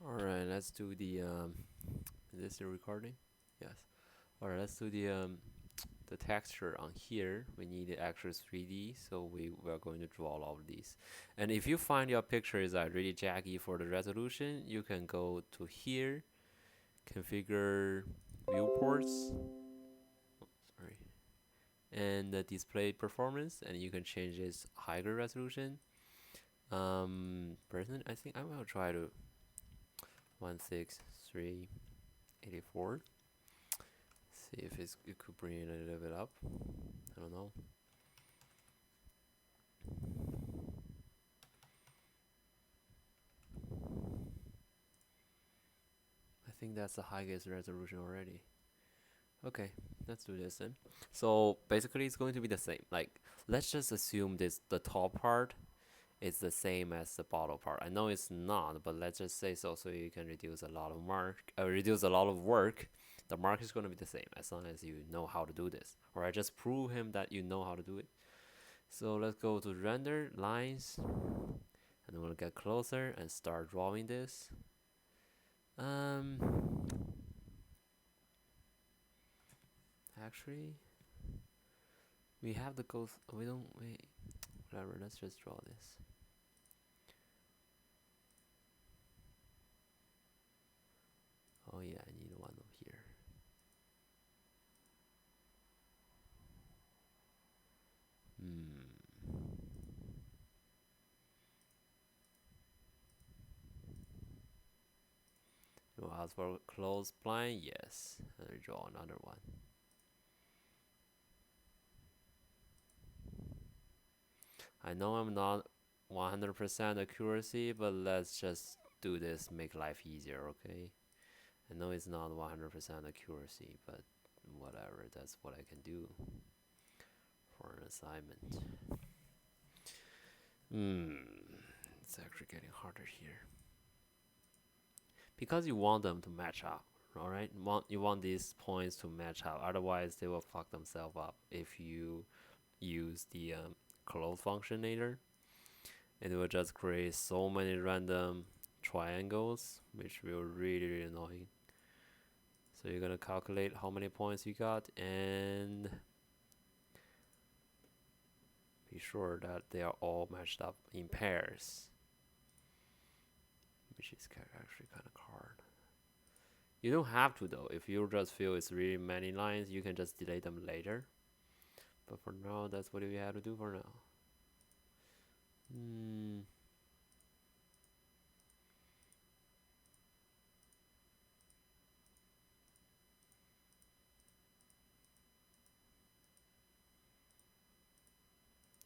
All right, let's do the is this the recording? Yes. All right, let's do the texture on here. We need the actual 3D, so we're going to draw all of these. And if you find your picture is really jaggy for the resolution, you can go to here, configure viewports, sorry, and the display performance, and you can change its higher resolution. Personally, I think I will try to 16384. See if it could bring it a little bit up. I don't know. I think that's the highest resolution already. Okay, let's do this then. So basically, it's going to be the same. Like, let's just assume the top part is the same as the bottom part. I know it's not, but let's just say so, so you can reduce a lot of work. The mark is going to be the same as long as you know how to do this. Or I just prove him that you know how to do it. So let's go to render lines, and we'll get closer and start drawing this. Um, Actually, we have the go. We don't wait. Whatever. Let's just draw this. Oh yeah, I need one up here. Hmm. You ask for close blind? Yes. And we draw another one. I know I'm not 100% accuracy, but let's just do this. Make life easier, okay? I know it's not 100% accuracy, but whatever. That's what I can do for an assignment. Hmm. It's actually getting harder here. Because you want them to match up, all right? You want these points to match up. Otherwise, they will fuck themselves up if you use the close functionator. It will just create so many random triangles, which will really annoying. So you're gonna calculate how many points you got and be sure that they are all matched up in pairs, which is actually kind of hard. You don't have to though. If you just feel it's really many lines, you can just delete them later. But for now, that's what we have to do for now. Hmm.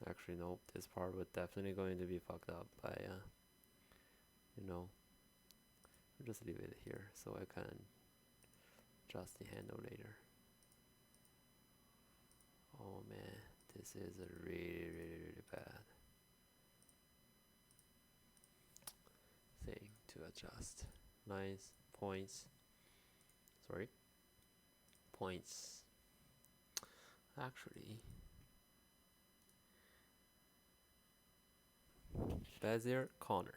Actually, nope. This part was definitely going to be fucked up by, you know, I'll just leave it here so I can adjust the handle later. Oh man, this is a really bad thing to adjust. Lines, points, sorry, points. Actually, Bezier corner.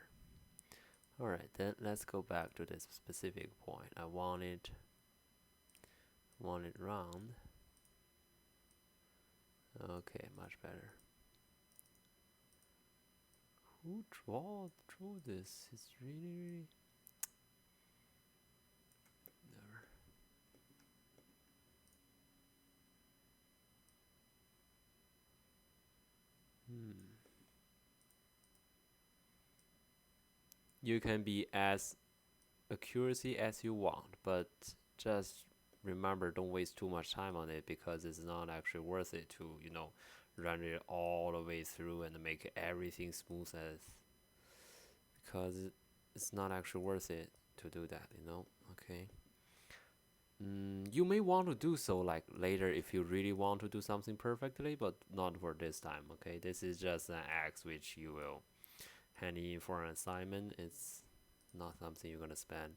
Alright, then let's go back to this specific point. I want it round. Okay, much better. Who drew this? It's really never. Hmm. You can be as accuracy as you want, but just remember, don't waste too much time on it because it's not actually worth it to run it all the way through and make everything smooth as because it's not actually worth it to do that. Okay. You may want to do so like later if you really want to do something perfectly, but not for this time. Okay, this is just an axe which you will hand in for an assignment. It's not something you're gonna spend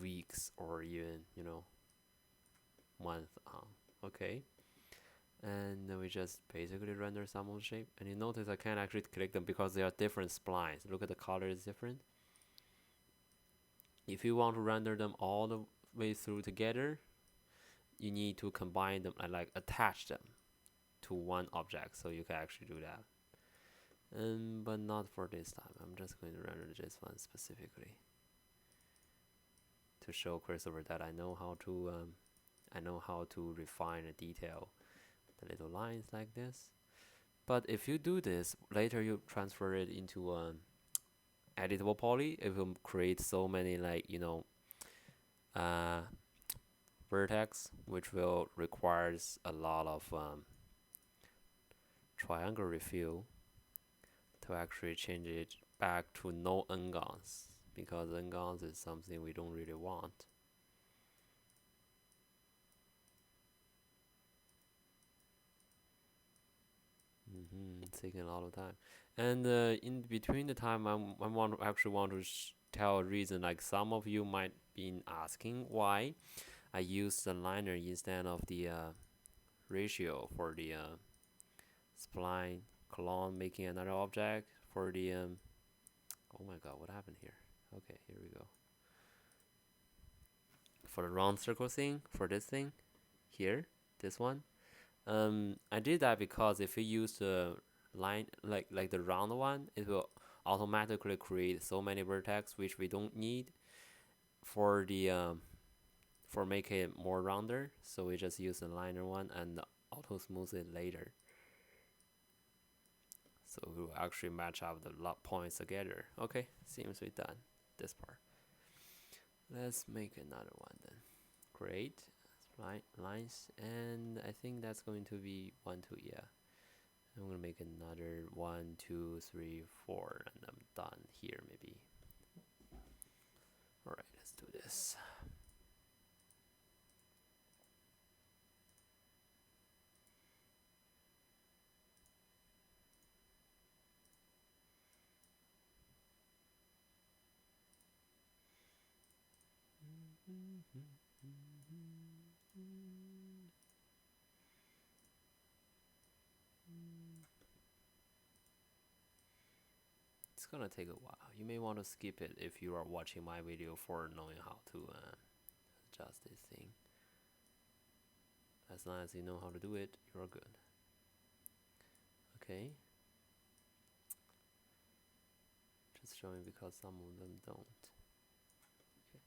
weeks or even month on. Okay, and then we just basically render some of the shape. And you notice I can't actually click them because they are different splines. Look at the color is different. If you want to render them all the way through together, you need to combine them and like attach them to one object, so you can actually do that. But not for this time. I'm just going to render this one specifically to show Christopher that I know how to refine and detail the little lines like this. But if you do this later, you transfer it into an editable poly. It will create so many like uh, vertex, which will requires a lot of triangle refill to actually change it back to no n-gons, because n-gons is something we don't really want. It's taking a lot of time, and in between the time, actually want to tell a reason. Like some of you might be asking why I use the liner instead of the ratio for the spline clone making another object for the oh my god, what happened here? Okay, here we go. For the round circle thing, for this thing here, this one, I did that because if you use the line like the round one, it will automatically create so many vertex which we don't need for the for make it more rounder. So we just use the liner one and auto smooth it later. So we will actually match up the points together. Okay, seems we done this part. Let's make another one then. Great. Lines, and I think that's going to be 1, 2, yeah. I'm gonna make another 1, 2, 3, 4, and I'm done here maybe. Alright, let's do this. It's gonna take a while. You may want to skip it if you are watching my video for knowing how to adjust this thing. As long as you know how to do it, you're good. Okay. Just showing because some of them don't. Okay.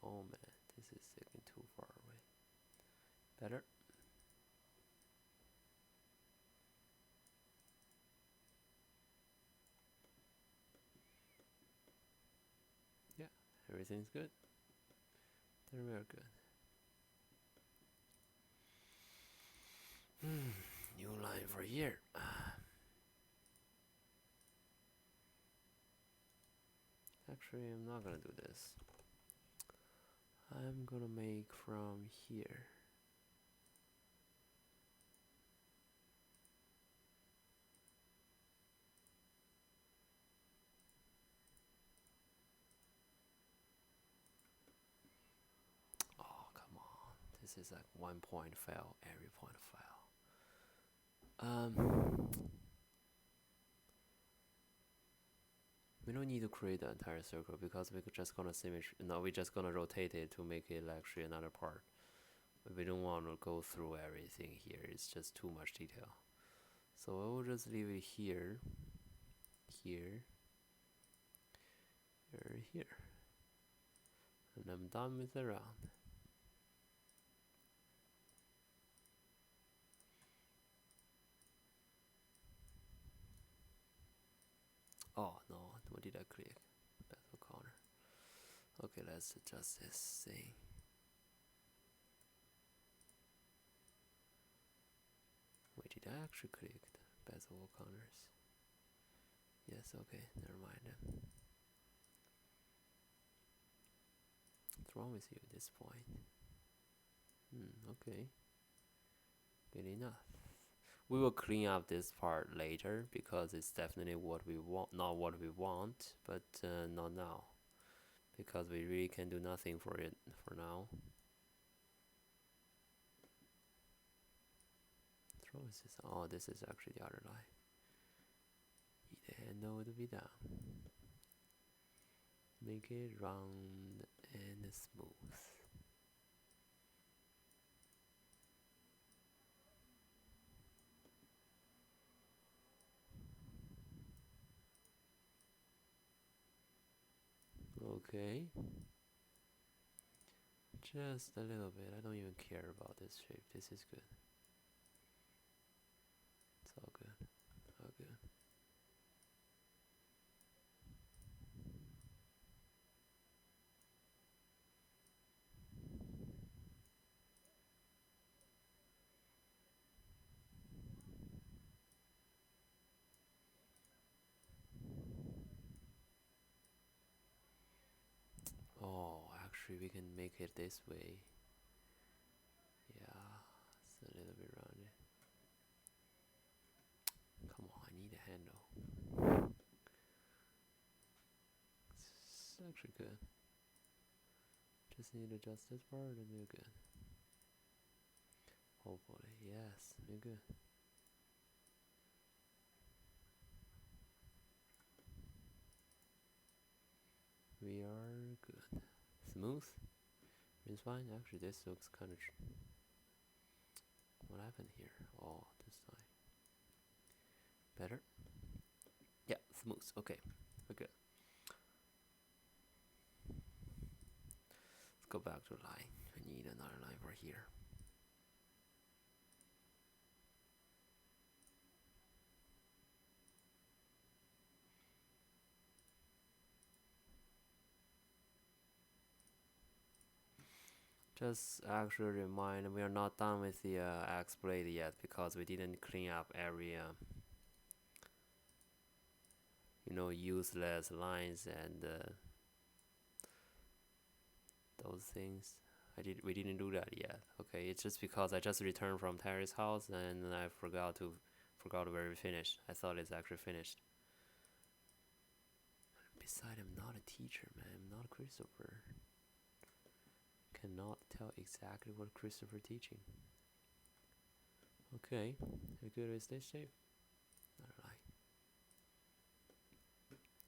Oh man, this is taking too far away. Better? Yeah, everything's good. Then we're good. New line for here. Actually, I'm not gonna do this. I'm gonna make from here. Oh, come on. This is like 1 point fail, every point fail. We don't need to create the entire circle because we're just gonna we're just gonna rotate it to make it actually another part. But we don't want to go through everything here. It's just too much detail. So I will just leave it here, here, here. And I'm done with the round. Oh no, what did I click? Bezel corner. Okay, let's adjust this thing. Wait, did I actually click the bezel corners? Yes, okay, never mind then. What's wrong with you at this point? Okay. Good enough. We will clean up this part later because it's definitely what we want, not what we want, but not now. Because we really can do nothing for it for now. control is this? Oh, this is actually the other line. The handle to be down. Make it round and smooth. Okay. Just a little bit. I don't even care about this shape. This is good. It's all good. All good. Oh, actually we can make it this way. Yeah, it's a little bit rounded. Come on, I need a handle. It's actually good. Just need to adjust this part and we're good. Hopefully, yes, we're good. We are good. Smooth. It's fine. Actually, this looks kind of. What happened here? Oh, this side. Better? Yeah, smooth. Okay, we're good. Let's go back to line. We need another line for here. Just actually remind we are not done with the X blade yet because we didn't clean up every useless lines and those things. We didn't do that yet. Okay, it's just because I just returned from Terry's house and I forgot where we finished. I thought it's actually finished. Besides, I'm not a teacher, man. I'm not Christopher. Cannot tell exactly what Christopher teaching. Okay, how good is this shape? Not a lie.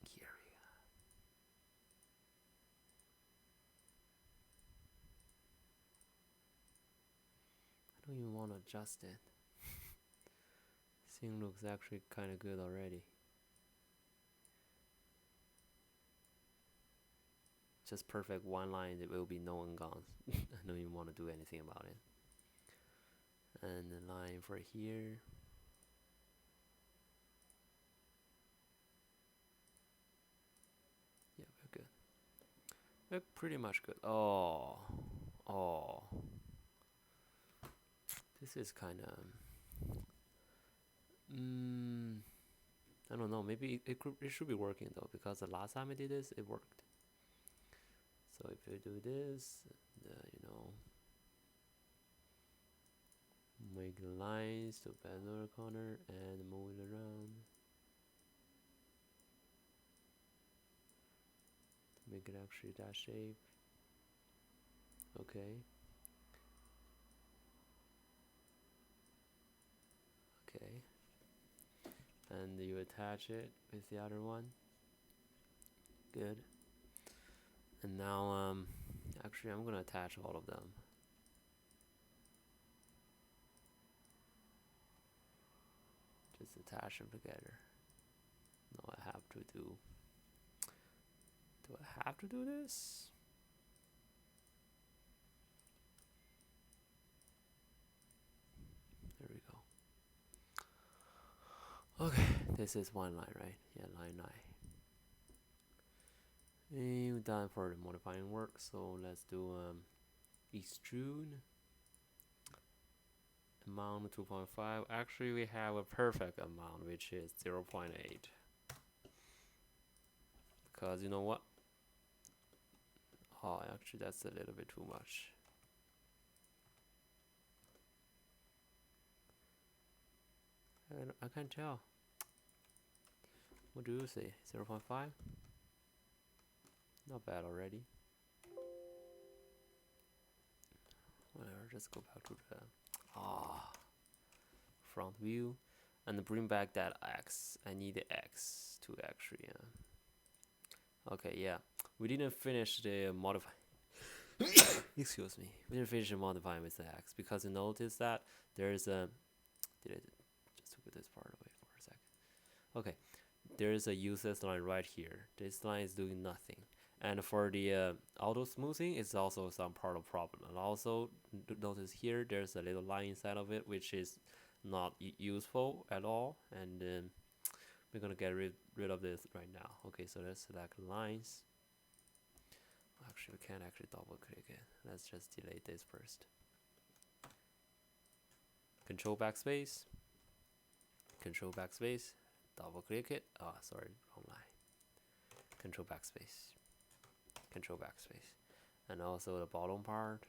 Here we go. I don't even want to adjust it. This thing looks actually kind of good already. Just perfect one line, it will be no one gone. I don't even want to do anything about it. And the line for here. Yeah, we're good. We're pretty much good. Oh. This is kind of. I don't know. Maybe it should be working though, because the last time I did this, it worked. So if you do this, make lines to bend the corner and move it around. Make it actually that shape. Okay. Okay. And you attach it with the other one. Good. And now, actually, I'm gonna attach all of them. Just attach them together. No, I have to do. Do I have to do this? There we go. Okay, this is one line, right? Yeah, line 9. And we're done for the modifying work, so let's do extrude. Amount 2.5. Actually, we have a perfect amount, which is 0.8. Because you know what? Oh, actually, that's a little bit too much. I can't tell. What do you say? 0.5? Not bad already. Whatever, just go back to the front view, and bring back that X. I need the X to actually. Okay, yeah, we didn't finish the modify. Excuse me. We didn't finish the modifying with the X because you notice that there's a. Did I just put this part away for a sec? Okay, there's a useless line right here. This line is doing nothing. And for the auto smoothing, it's also some part of problem. And also notice here, there's a little line inside of it, which is not useful at all. And we're gonna get rid of this right now. Okay, so let's select lines. Actually, we can't actually double click it. Let's just delete this first. Control backspace. Control backspace. Double click it. Oh, sorry, wrong line. Control backspace. Control backspace. And also the bottom part.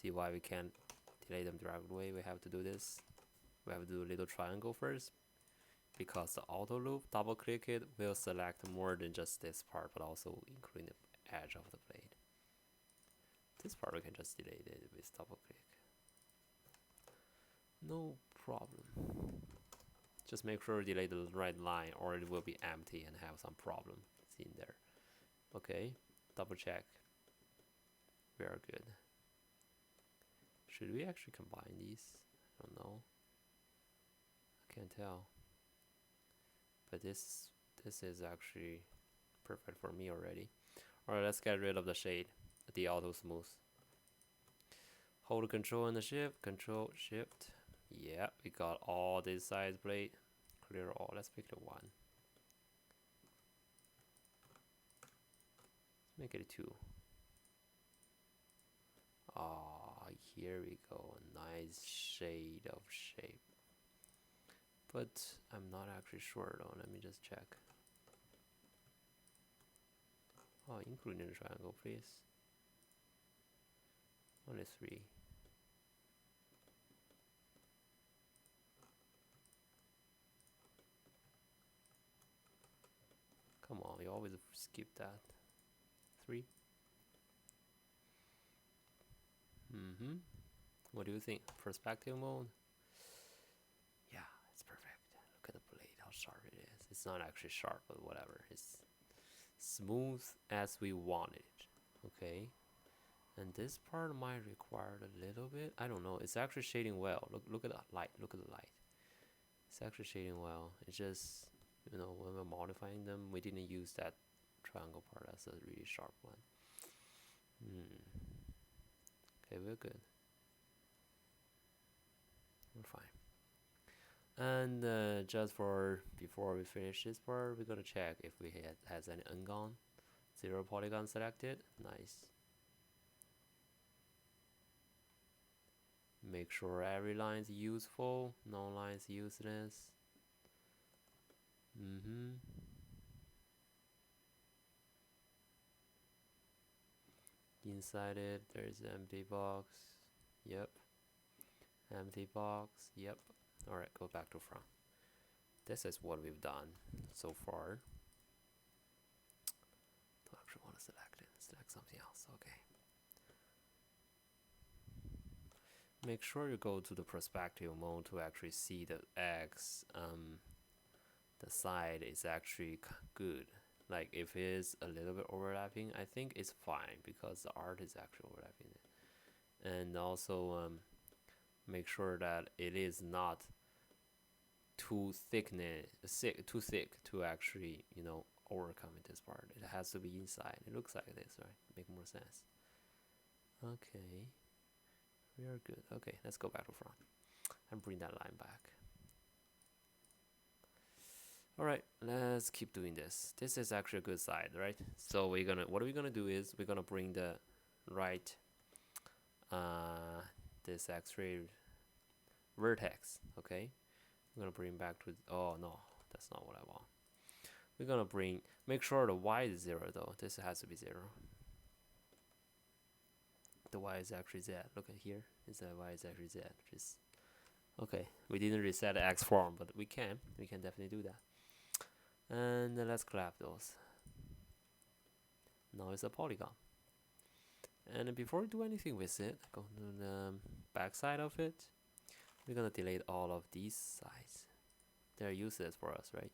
See why we can't delete them directly? We have to do this. We have to do a little triangle first, because the auto loop, double click it, will select more than just this part, but also including the edge of the blade. This part we can just delete it with double click. No problem. Just make sure you delete the right line or it will be empty and have some problem in there. Okay, double check. We are good. Should we actually combine these? I don't know. I can't tell. But this is actually perfect for me already. Alright, let's get rid of the shade, the auto smooth. Hold control and the shift, control shift. Yeah, we got all this size blade. Clear all. Let's pick the one. Let's make it a 2. Ah, here we go. A nice shade of shape. But I'm not actually sure though. Let me just check. Oh, including the triangle, please. Only 3. Come on, you always skip that. 3. What do you think? Perspective mode? Yeah, it's perfect. Look at the blade, how sharp it is. It's not actually sharp, but whatever. It's smooth as we want it. Okay. And this part might require a little bit. I don't know. It's actually shading well. Look at the light. Look at the light. It's actually shading well. It's just, you know, when we're modifying them, we didn't use that triangle part. That's a really sharp one. Okay, we're good. We're fine. And just for before we finish this part, we're gonna check if we has any ungone. 0 polygon selected. Nice. Make sure every line is useful, no lines useless. Inside it, there's an empty box. Yep. Empty box. Yep. Alright, go back to front. This is what we've done so far. Don't actually want to select it. Select something else. Okay. Make sure you go to the perspective mode to actually see the X. The side is actually good. Like if it is a little bit overlapping, I think it's fine because the art is actually overlapping it. And also make sure that it is not too thick to actually, you know, overcome this part. It has to be inside. It looks like this, right? Make more sense. Okay, we are good. Okay, let's go back to front and bring that line back. Alright, let's keep doing this. This is actually a good side, right? So what we're gonna do is we're gonna bring the right this X-ray vertex. Okay, we're gonna bring back to, oh no, that's not what I want. We're gonna make sure the Y is 0 though. This has to be 0. The Y is actually Z. Look at here. It's a Y is actually Z. Just okay. We didn't reset the X form, but we can definitely do that. And let's collapse those. Now it's a polygon. And before we do anything with it, go to the back side of it. We're gonna delete all of these sides. They're useless for us, right?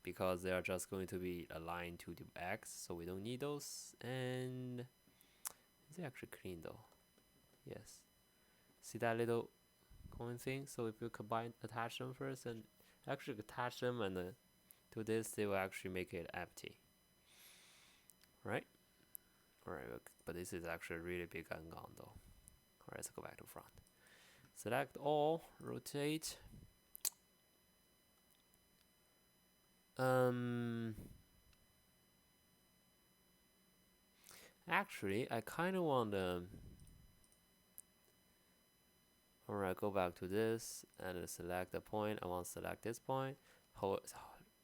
Because they are just going to be aligned to the X, so we don't need those. And is it actually clean though? Yes. See that little coin thing? So if you attach them first and actually attach them and to this, they will actually make it empty, right? Alright, but this is actually a really big angle though. Alright, let's go back to front. Select all, rotate. Actually, I kind of want to. Alright, go back to this and select the point. I want to select this point.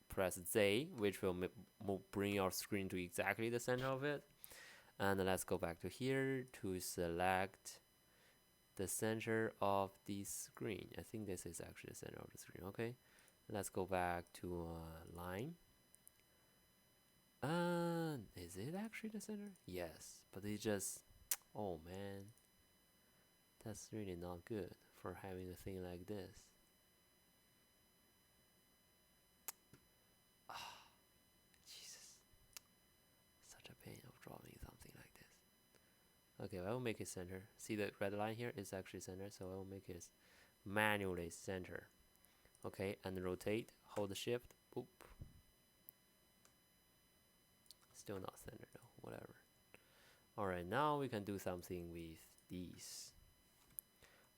Press Z, which will bring your screen to exactly the center of it. And let's go back to here to select the center of the screen. I think this is actually the center of the screen. Okay, let's go back to line. Is it actually the center? Yes, but it just, oh man, that's really not good for having a thing like this. Ah, Jesus, such a pain of drawing something like this. Okay, I will make it center. See the red line here is actually center, so I will make it manually center. Okay, and rotate, hold the shift, boop. Still not center though, whatever. Alright, now we can do something with these.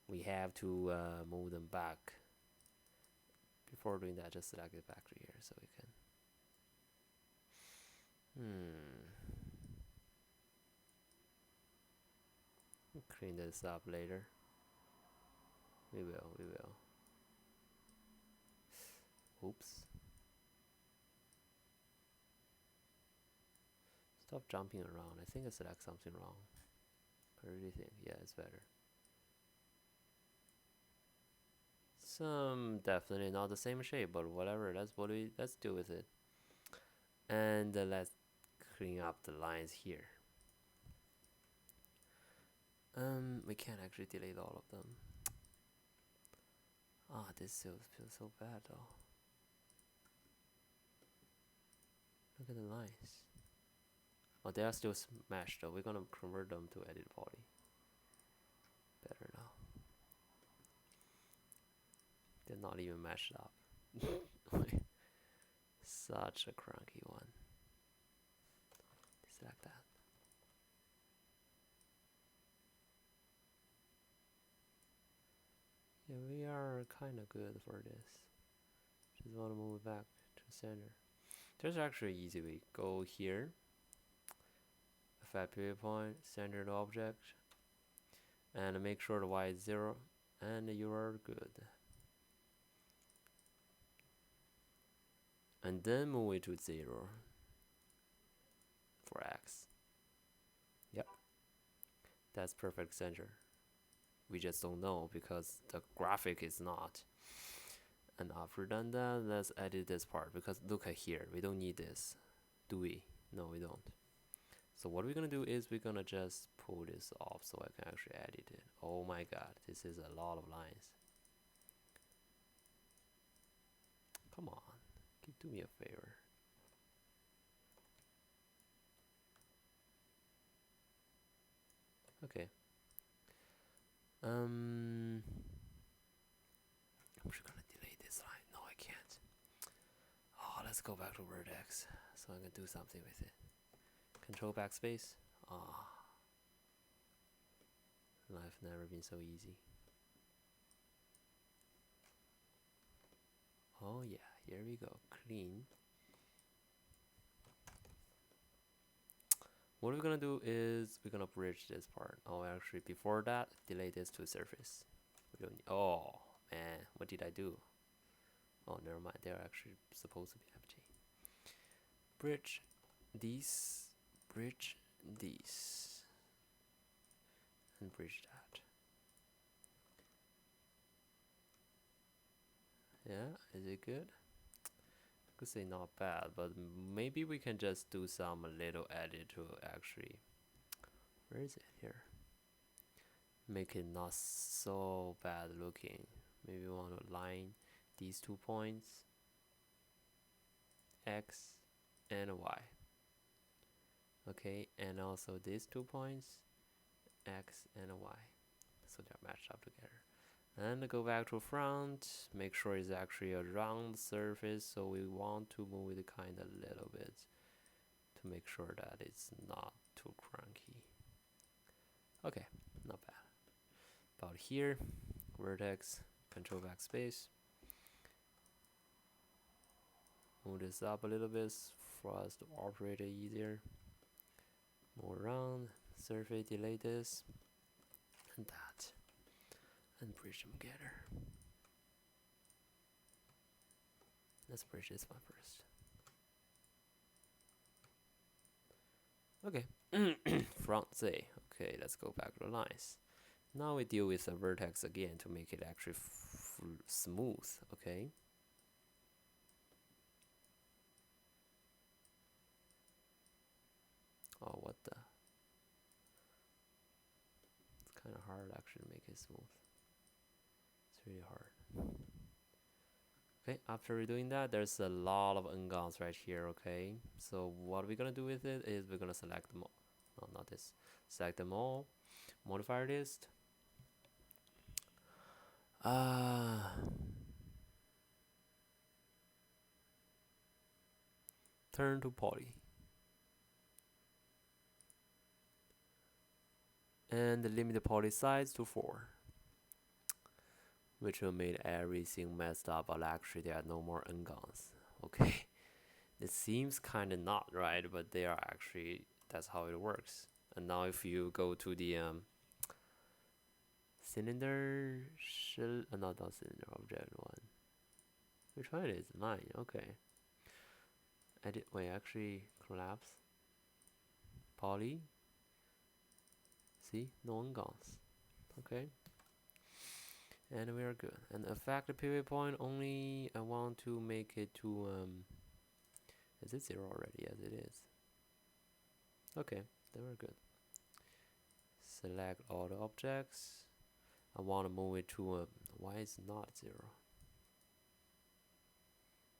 We have to move them back. Before doing that, just select it back to here so we can clean this up later. We will. Oops. Stop jumping around. I think I select something wrong. I really think, yeah, it's better. Some definitely not the same shape, but whatever. Let's do with it. And let's clean up the lines here. We can't actually delete all of them. Ah, this feels so bad though. Look at the lines. Oh, they are still smashed though. We're gonna convert them to edit body. Better now. They're not even matched up. Such a cranky one. Select that. Yeah, we are kind of good for this. Just want to move it back to center. There's actually an easy way. Go here. Affect pivot point, center the object, and make sure the Y is 0, and you are good. And then move it to 0 for X. Yep, that's perfect center. We just don't know because the graphic is not. And after done that, let's edit this part because look at here, we don't need this, do we? No, we don't. So what we're gonna do is we're gonna just pull this off so I can actually edit it. Oh my god, this is a lot of lines. Come on, do me a favor. Okay. I'm just gonna delete this line. No, I can't. Oh, let's go back to vertex so I can do something with it. Control backspace. Ah, life never been so easy. Oh yeah, here we go. Clean. What we're gonna do is we're gonna bridge this part. Oh, actually, before that, delete this to surface. We don't. Oh man, what did I do? Oh, never mind. They're actually supposed to be empty. Bridge these, bridge these, and bridge that. Yeah, is it good? I could say not bad, but maybe we can just do some little edit to actually Where is it? Here. Make it not so bad looking. Maybe we want to align these 2 points, X and Y. Okay, and also these 2 points, X and Y. So they're matched up together. And go back to front, make sure it's actually a round surface, so we want to move it kind of a little bit to make sure that it's not too cranky. Okay, not bad. About here, vertex, control backspace. Move this up a little bit for us to operate it easier. Move around, surface, delay this, and that. And bridge them together. Let's bridge this one first. Okay, front Z. Okay, let's go back to the lines. Now we deal with the vertex again to make it actually smooth. Okay. Oh, what the? It's kind of hard actually to make it smooth. It's really hard. Okay, after redoing that, there's a lot of ngons right here, okay? So what we're gonna do with it is we're gonna select them all. No, not this. Select them all. Modifier list. Turn to poly. And limit the poly size to 4. Which will make everything messed up, but actually there are no more ngons. Okay. It seems kinda not right, but they are actually, that's how it works. And now if you go to the cylinder shell, not cylinder object one. Which one is line? Okay. Edit. Wait, actually collapse. Poly. See, no ngons. Okay. And we are good. And affect the pivot point only. I want to make it to Is it 0 already? Yes, it is. Okay, then we're good. Select all the objects. I want to move it to why is it not 0?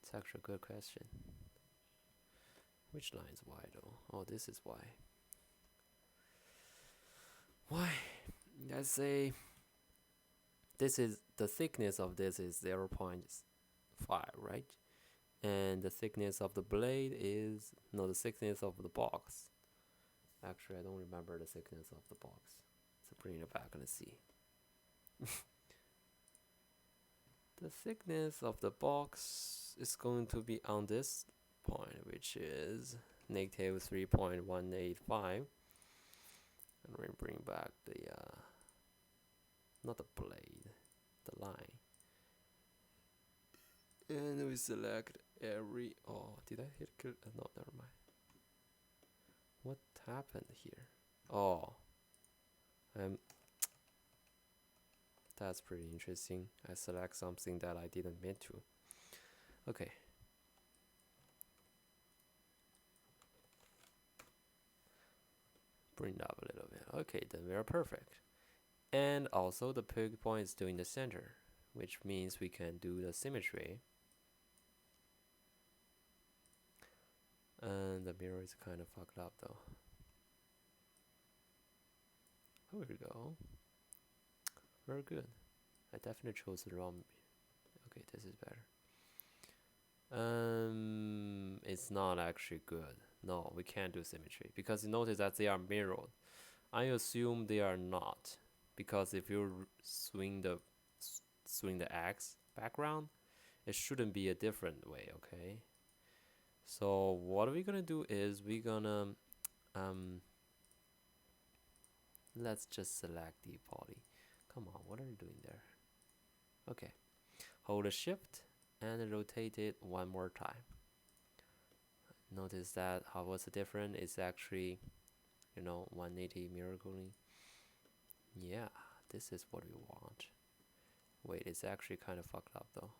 It's actually a good question. Which line is Y though? Oh, this is Y. Why? Let's say this is the thickness of this is 0.5, right? And the thickness of the blade is the thickness of the box. Actually, I don't remember the thickness of the box. So bring it back and see. The thickness of the box is going to be on this point, which is negative 3.185. And we bring back the not the blade, the line. And we select every, oh, did I hit kill? No, never mind. What happened here? Oh, that's pretty interesting. I select something that I didn't mean to. Okay. Bring it up a little bit. Okay, then we are perfect. And also the pivot point is still in the center, which means we can do the symmetry. And the mirror is kind of fucked up though. Oh, here we go. Very good. I definitely chose the wrong. Okay, this is better. It's not actually good. No, we can't do symmetry because you notice that they are mirrored. I assume they are not, because if you swing the X background, it shouldn't be a different way. Okay. So what we're gonna do is we're gonna let's just select the poly. Come on, what are you doing there? Okay, hold a shift and rotate it one more time. Notice that how was the difference? It's actually 180 miracling. Yeah, this is what we want. Wait, it's actually kind of fucked up though.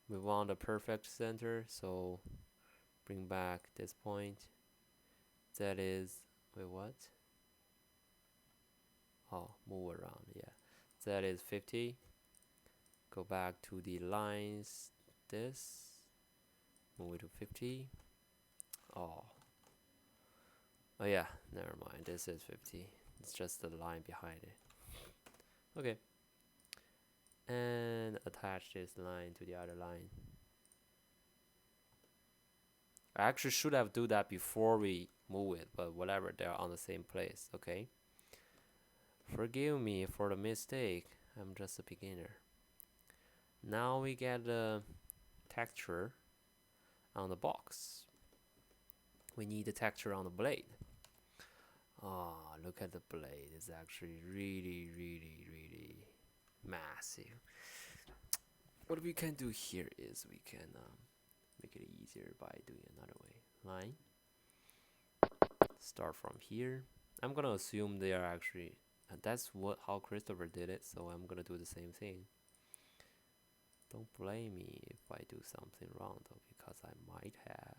We want a perfect center, so bring back this point That is, wait, what? Oh, move around, yeah. That is 50. Go back to the lines, this. Move it to 50. Oh. Oh yeah, never mind. This is 50. It's just the line behind it. Okay. And attach this line to the other line. I actually should have do that before we move it, but whatever, they're on the same place, okay? Forgive me for the mistake. I'm just a beginner. Now we get the texture on the box. We need the texture on the blade. Oh, look at the blade. It's actually really, really, really massive. What we can do here is we can make it easier by doing another way. Line. Start from here. I'm gonna assume they are actually, that's how Christopher did it, so I'm gonna do the same thing. Don't blame me if I do something wrong though, because I might have.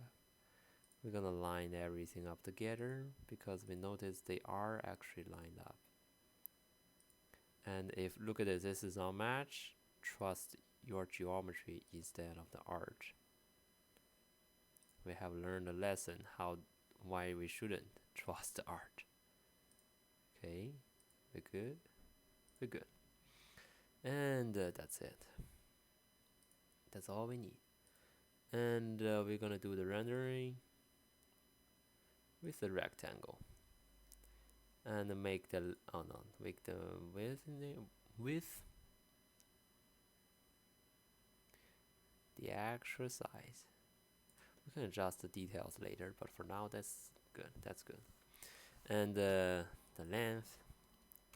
We're gonna line everything up together because we notice they are actually lined up. And if, look at this is not match, trust your geometry instead of the art. We have learned a lesson why we shouldn't trust the art. Okay, we're good. We're good. And that's it. That's all we need. And we're gonna do the rendering with the rectangle. And make the make the width the actual size. We can adjust the details later, but for now that's good. That's good. And the length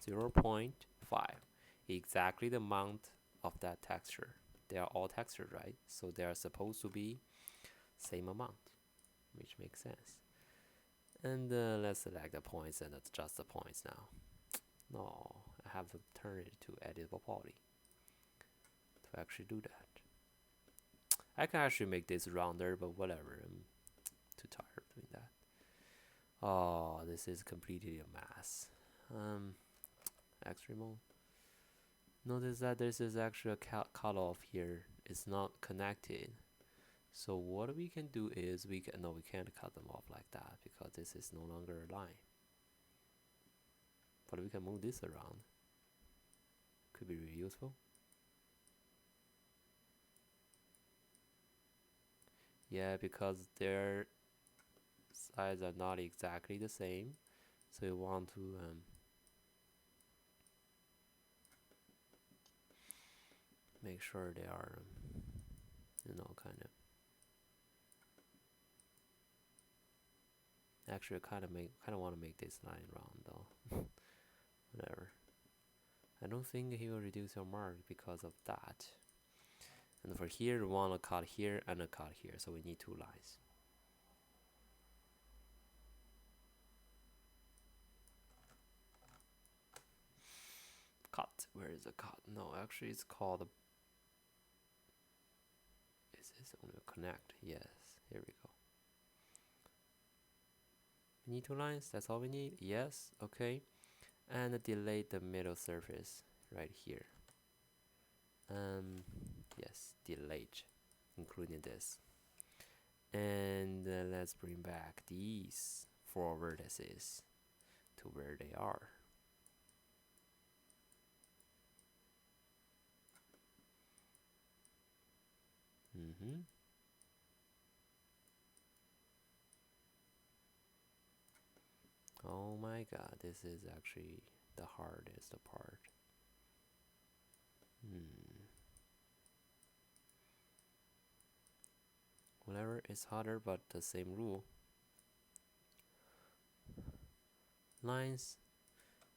0.5, exactly the amount of that texture. They are all textured, right? So they are supposed to be same amount, which makes sense. And let's select the points and adjust the points now. No, I have to turn it to editable poly to actually do that. I can actually make this rounder, but whatever. I'm too tired of doing that. Oh, this is completely a mess. X remote. Notice that this is actually a cutoff here. It's not connected. So what we can do is we can't cut them off like that because this is no longer a line. But we can move this around. Could be really useful. Yeah, because their sides are not exactly the same. So you want to make sure they are, kind of. Actually, I kind of want to make this line round though. Whatever. I don't think he will reduce your mark because of that. And for here, we want a cut here and a cut here, so we need two lines. Cut. Where is the cut? No, actually, it's called. Is this only a connect? Yes. Here we go. We need two lines. That's all we need. Yes. Okay. And delete the middle surface right here. Yes, delete, including this. And let's bring back these four vertices to where they are. Oh my god, this is actually the hardest part. Whatever, it's harder, but the same rule. Lines,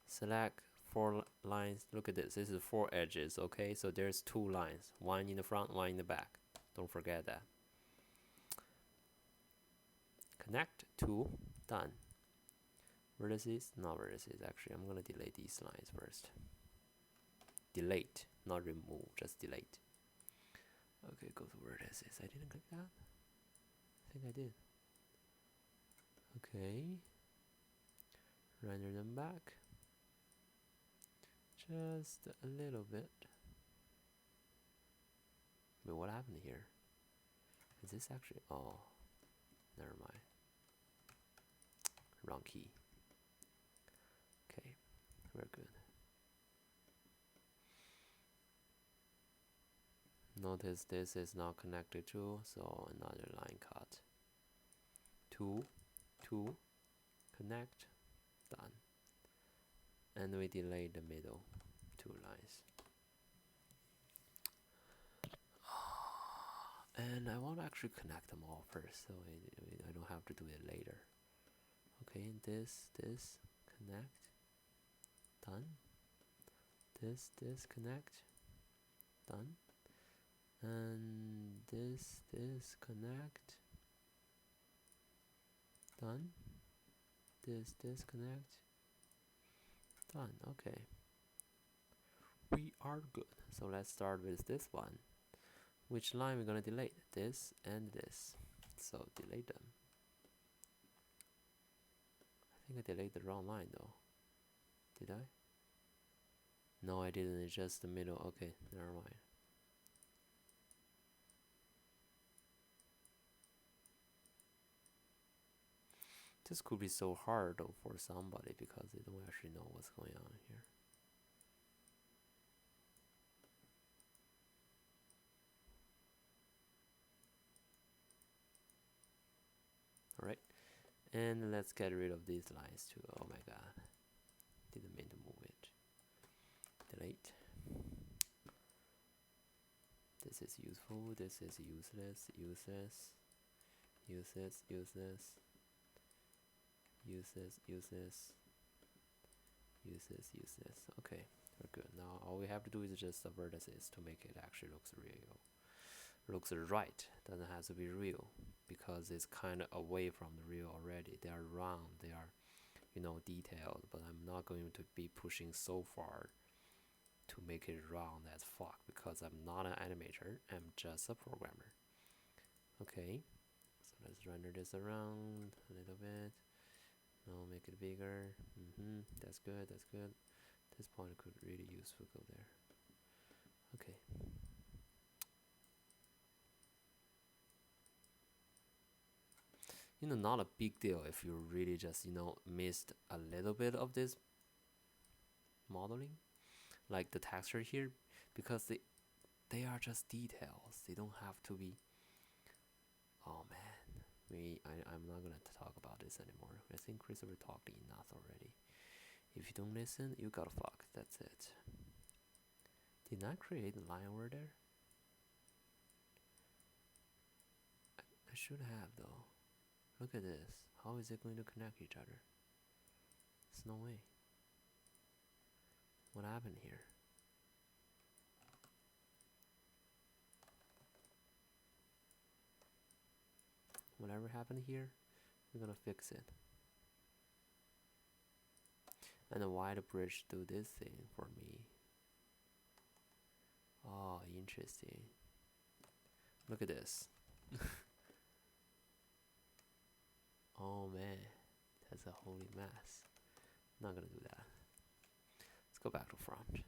select 4 lines. Look at this. This is 4 edges, okay? So there's 2 lines, one in the front, one in the back. Don't forget that. Connect to, done. Vertices, not vertices. Actually, I'm gonna delete these lines first. Delete, not remove, just delete. Okay, go to vertices. I didn't click that. I think I did. Okay, Render them back. Just a little bit. Wait, what happened here? Is this actually... Oh, never mind. Wrong key. Okay, we're good. Notice this is not connected to, so another line cut. 2, 2, connect, done. And we delay the middle 2 lines. And I want to actually connect them all first, so I don't have to do it later. Okay, this, connect, done. This, connect, done. And this, connect, done. This, connect, done. Okay. We are good. So let's start with this one. Which line we're gonna delete? This and this. So delete them. I think I deleted the wrong line though. Did I? No, I didn't. It's just the middle. Okay, never mind. This could be so hard though for somebody because they don't actually know what's going on here. Alright, and let's get rid of these lines too. Oh my god, didn't mean to move it. Delete. This is useful, this is useless, useless, useless, useless, useless, useless, useless, useless. Okay, we're good. Now all we have to do is just the vertices to make it actually looks real. Looks right, doesn't have to be real because it's kind of away from the real already. They are round, they are, you know, detailed, but I'm not going to be pushing so far to make it round as fuck because I'm not an animator, I'm just a programmer. Okay, so let's render this around a little bit. Now make it bigger. That's good, that's good. This point could really useful go there. Okay. You know, not a big deal if you really just, you know, missed a little bit of this modeling, like the texture here, because they are just details. They don't have to be. Oh man, I'm not gonna talk about this anymore. I think Christopher talked enough already. If you don't listen, you gotta fuck. That's it. Did I create a line over there? I should have though. Look at this. How is it going to connect each other? There's no way. What happened here? Whatever happened here, we're gonna fix it. And then why the bridge do this thing for me? Oh, interesting. Look at this. Oh man, that's a holy mess. Not gonna do that. Let's go back to front.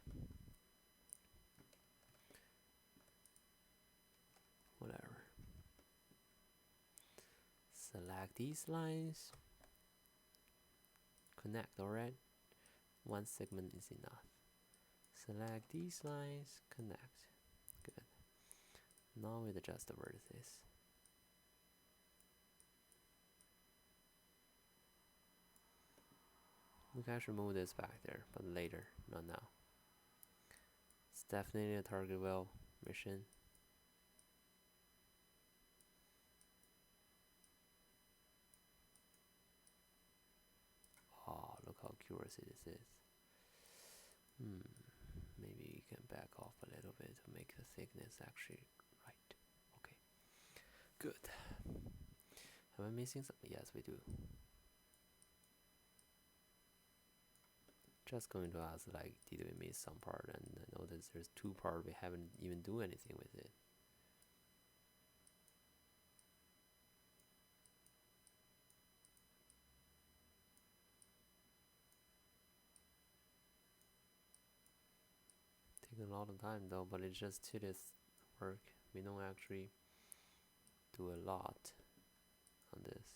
Whatever. Select these lines. Connect, alright? One segment is enough. Select these lines, connect. Good. Now we adjust the vertices. We can actually move this back there, but later, not now. It's definitely a target well mission. Oh, look how curious this is. Maybe you can back off a little bit to make the thickness actually right. Okay, good. Am I missing something? Yes, we do. Just going to ask, like, did we miss some part? And I notice there's 2 parts we haven't even do anything with it. lot of time though, but it's just tedious work. We don't actually do a lot on this.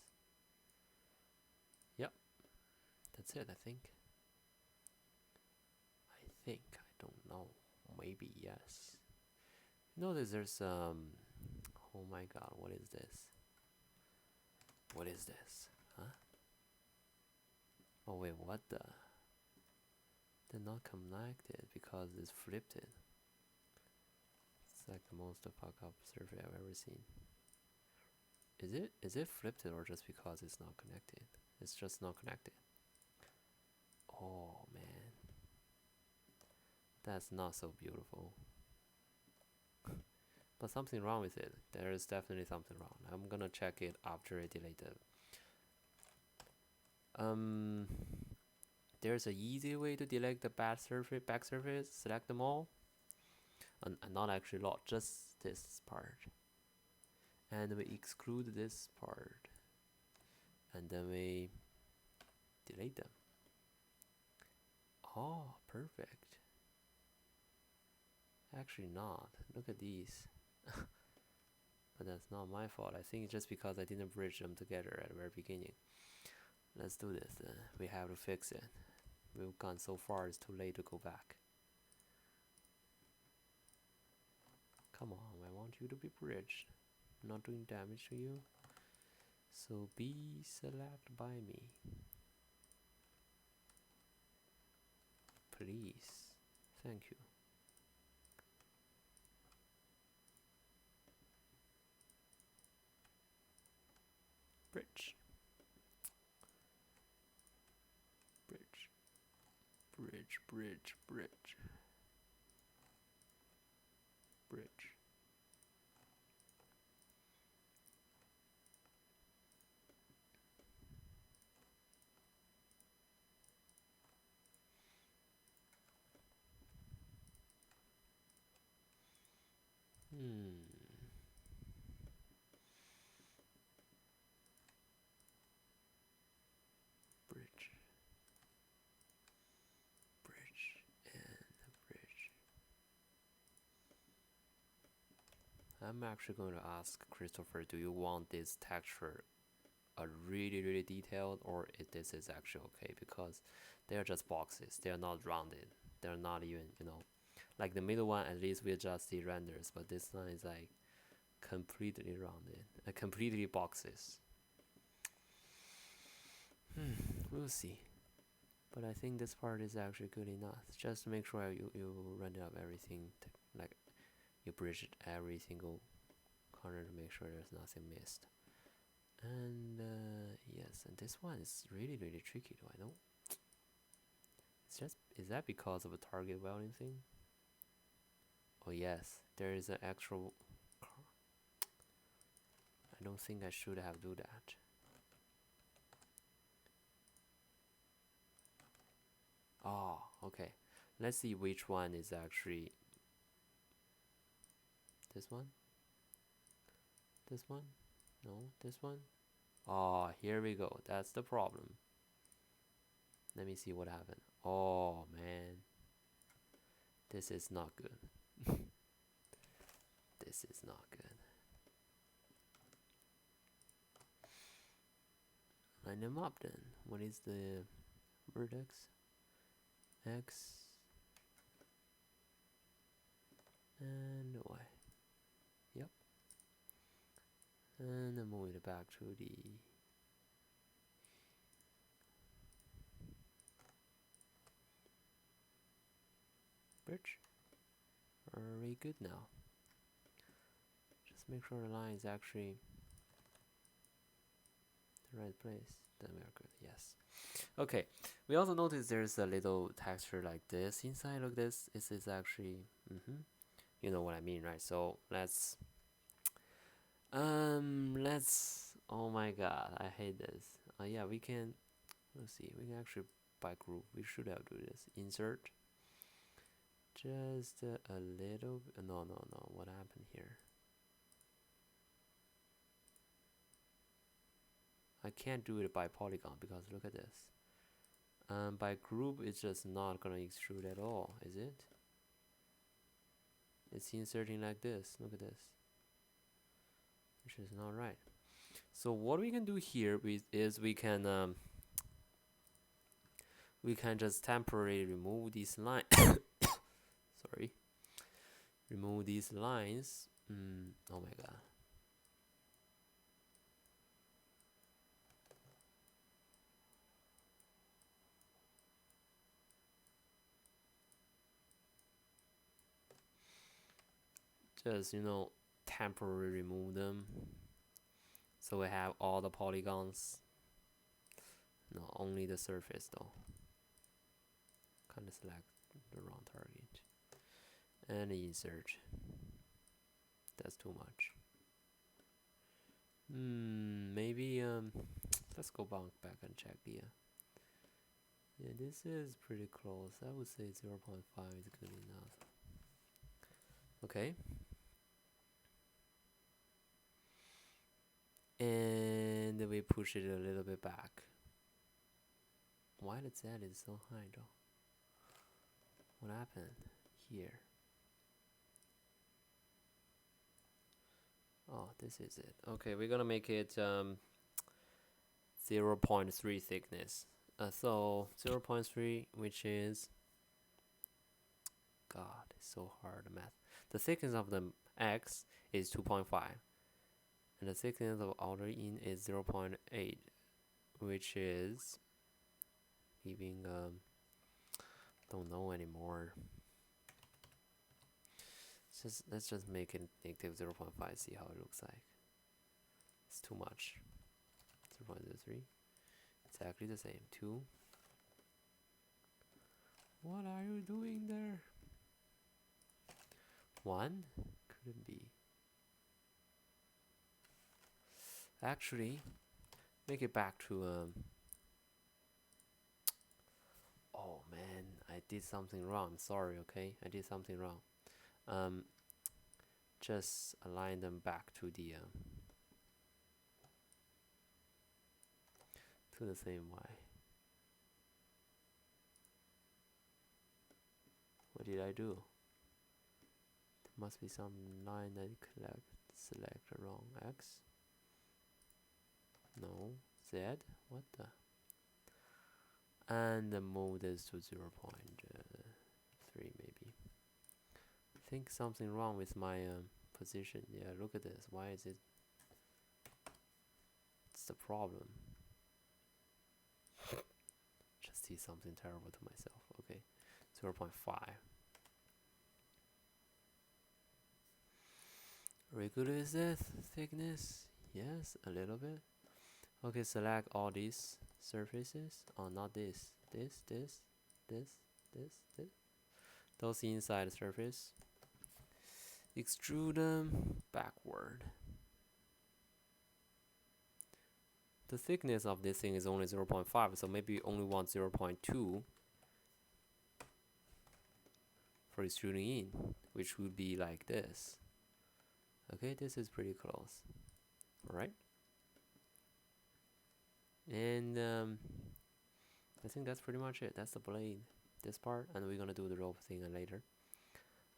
Yep, that's it, I think. I don't know. Maybe yes. Notice there's oh my god, what is this? What is this? Huh? Oh wait, what the? They're not connected because it's flipped it. It's like the most fuck up survey I've ever seen. Is it flipped it or just because it's not connected? It's just not connected. Oh man. That's not so beautiful. But something wrong with it. There is definitely something wrong. I'm gonna check it after I delete it. There's an easy way to delete the back surface. Select them all. And not actually a lot, just this part. And we exclude this part. And then we delete them. Oh, perfect. Actually not. Look at these. But that's not my fault. I think it's just because I didn't bridge them together at the very beginning. Let's do this then. We have to fix it. We've gone so far, it's too late to go back. Come on, I want you to be bridged. I'm not doing damage to you. So be selected by me. Please. Thank you. Bridge. Bridge. Bridge, bridge, bridge. Bridge. Bridge. Bridge and bridge. I'm actually going to ask Christopher, do you want this texture really detailed, or if this is actually okay? Because they're just boxes, they're not rounded, they're not even, you know, like the middle one, at least we adjust the renders, but this one is like completely rounded, completely boxes. We'll see. But I think this part is actually good enough. Just make sure you render up everything, like you bridge every single corner to make sure there's nothing missed. And yes, and this one is really tricky. Do I know? It's just, is that because of a target welding thing? Oh yes, there is an actual. I don't think I should have do that. Oh, okay. Let's see which one is actually this one. This one? No, this one. Oh, here we go. That's the problem. Let me see what happened. Oh man, this is not good. This is not good. Line them up then. What is the vertex? X and Y. Yep. And then move it back to the bridge. Are we good now? Just make sure the line is actually the right place. Then we are good. Yes. Okay. We also notice there's a little texture like this inside of this. This is actually, you know what I mean, right? So let's. Oh my god, I hate this. Yeah, we can. Let's see. We can actually by group. We should have do this. Insert. Just a little. No. What happened here? I can't do it by polygon because look at this. By group, it's just not gonna extrude at all, is it? It's inserting like this. Look at this, which is not right. So what we can do here is we can just temporarily remove these lines. Sorry, remove these lines. Oh my god. Just temporarily remove them, so we have all the polygons. No, only the surface though. Kind of select the wrong target and insert. That's too much. Maybe let's go back and check the. Yeah, this is pretty close. I would say 0.5 is good enough. Okay. And we push it a little bit back. Why the Z is so high though? What happened here? Oh, this is it. Okay, we're gonna make it 0.3 thickness. So 0.3, which is, God, it's so hard math. The thickness of the X is 2.5, and the thickness of outer in is 0.8, which is even don't know anymore. Let's just make it negative 0.5. See how it looks like. It's too much. 0.03. Exactly the same. 2. What are you doing there? 1? Couldn't be. Actually, make it back to oh man, I did something wrong. Sorry, okay? I did something wrong. Just align them back to the same Y. What did I do? There must be some line that select the wrong X. No, Z. What the? And move this to 0.3 maybe. I think something wrong with my position. Yeah, look at this. Why is it? It's the problem. Just see something terrible to myself. Okay, 0.5. Regular is that thickness? Yes, a little bit. Okay, select all these surfaces. Oh, not this. This. Those inside surface. Extrude them backward. The thickness of this thing is only 0.5, so maybe you only want 0.2 for extruding in, which would be like this. Okay, this is pretty close. Alright. And I think that's pretty much it. That's the blade, this part, and we're gonna do the rope thing later.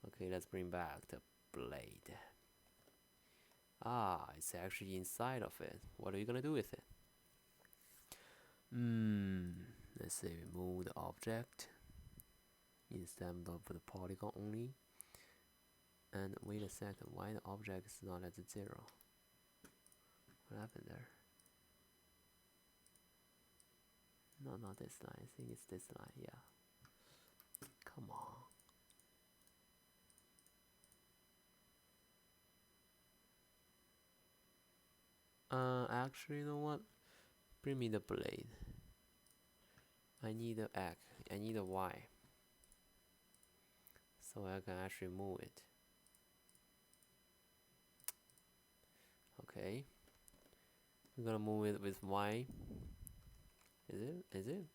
Okay, let's bring back the blade. Ah, it's actually inside of it. What are you gonna do with it? Let's say we move the object instead of the polygon only. And wait a second, why the object is not at the 0? What happened there? No, not this line. I think it's this line. Yeah. Come on. Actually, you know what? Bring me the blade. I need a X. I need a Y. So I can actually move it. Okay. We're gonna move it with Y. Is it? Is it?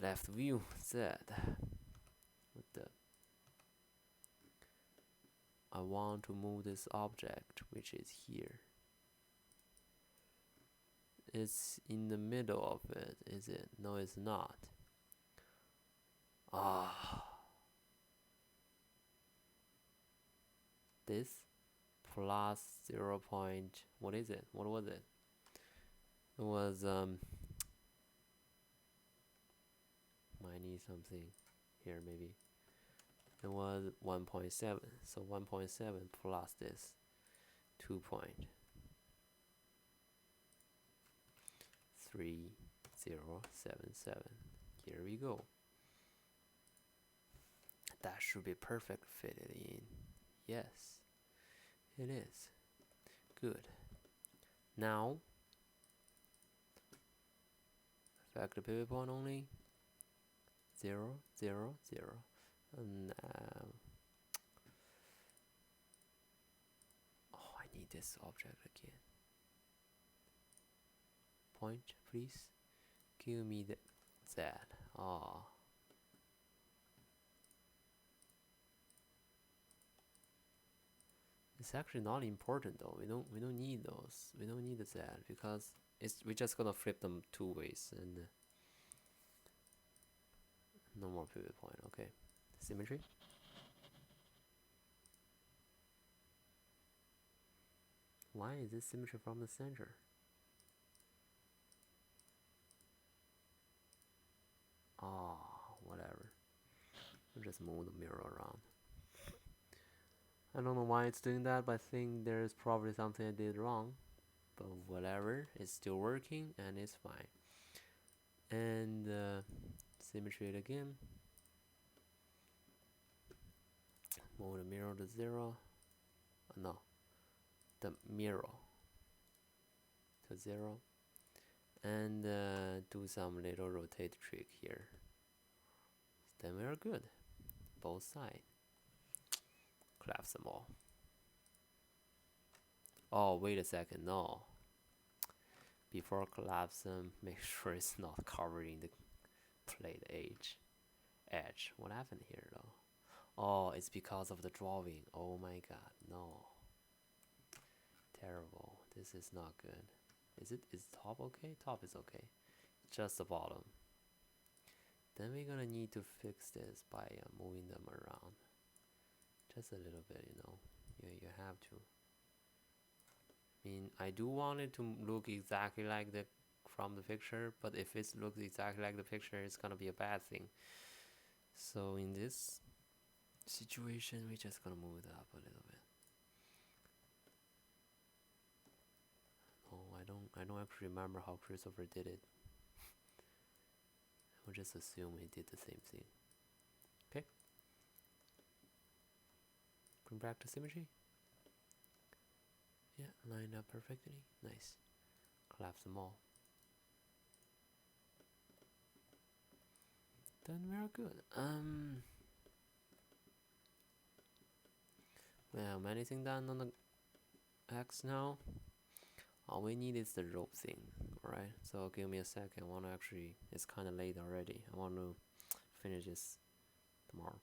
Left view Z. What the? I want to move this object, which is here. It's in the middle of it, is it? No, it's not. Ah. this plus 0 point, what is it? What was it? It was might need something here maybe. It was 1.7. So 1.7 plus this 2.3077. Here we go. That should be perfect fitted in. Yes, it is. Good. Now, affect the pivot point only. 0, 0, 0. And oh, I need this object again. Point, please. Give me the Z. Oh. It's actually not important though. We don't need those. We don't need the Z because we're just gonna flip them 2 ways and no more pivot point. Okay. Symmetry. Why is this symmetry from the center? Ah, whatever. I'll just move the mirror around. I don't know why it's doing that, but I think there's probably something I did wrong. But whatever, it's still working and it's fine. And symmetry it again. Move the mirror to 0. No, the mirror to 0. And do some little rotate trick here. Then we are good. Both sides. Collapse them all. Oh, wait a second. No. Before collapse them, make sure it's not covering the plate edge. What happened here though? Oh, it's because of the drawing. Oh my god, no. Terrible. This is not good. Is top okay? Top is okay. Just the bottom. Then we're gonna need to fix this by moving them around. Just a little bit, you know. You have to. I mean, I do want it to look exactly like the from the picture, but if it looks exactly like the picture, it's gonna be a bad thing. So in this situation, we're just gonna move it up a little bit. Oh, I don't actually remember how Christopher did it. We'll just assume he did the same thing. Okay. Bring back to symmetry. Yeah, lined up perfectly. Nice. Collapse them all. Then we are good. We have anything done on the X now? All we need is the rope thing, alright? So give me a second. I want to actually, it's kind of late already. I want to finish this tomorrow.